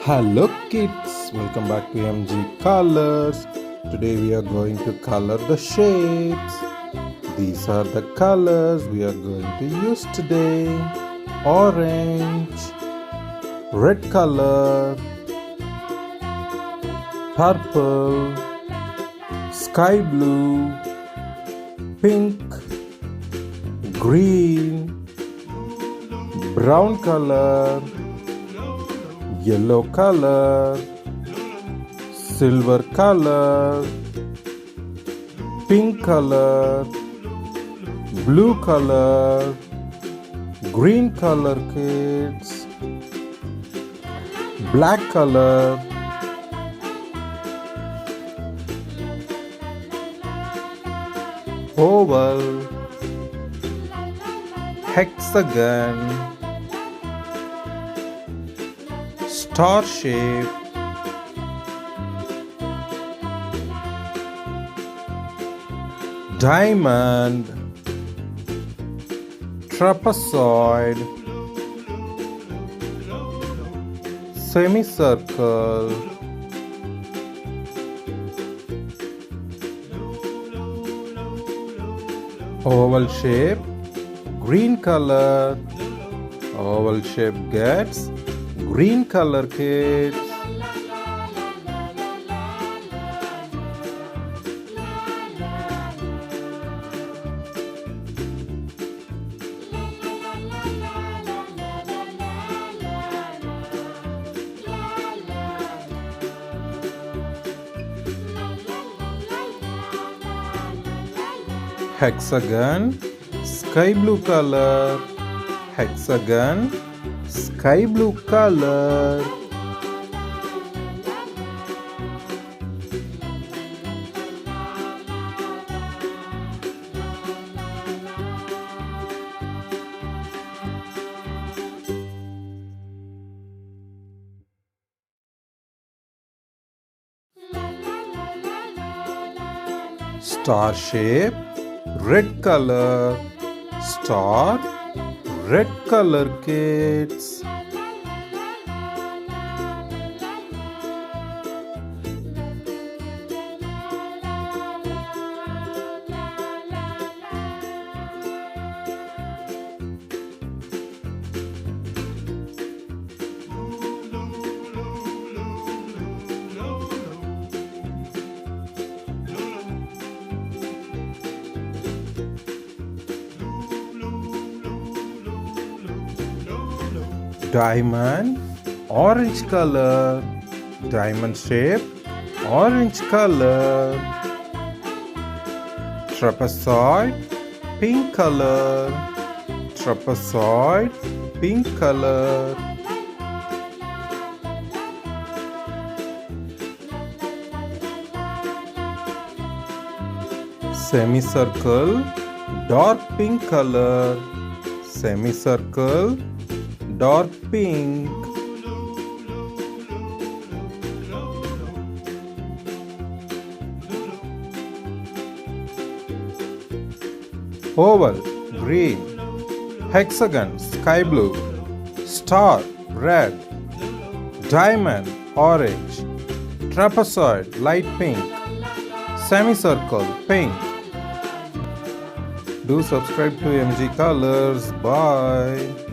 Hello kids, welcome back to MG Colors. Today we are going to color the shapes. These are the colors we are going to use today. Orange, red color, purple, sky blue, pink, green, brown color, yellow color, silver color, pink color, blue color, green color kids, black color, oval, hexagon, star shape, diamond, trapezoid, semicircle, oval shape, green color, oval shape gets green color kids. Hexagon, sky blue color, hexagon, sky blue color. Star shape, red color, star, red color kids. Diamond, orange color, diamond shape, orange color. Trapezoid, pink color, trapezoid, pink color. Semicircle, dark pink color, semicircle, dark pink. Oval, green. Hexagon, sky blue. Star, red. Diamond, orange. Trapezoid, light pink. Semicircle, pink. Do subscribe to MG Colors. Bye.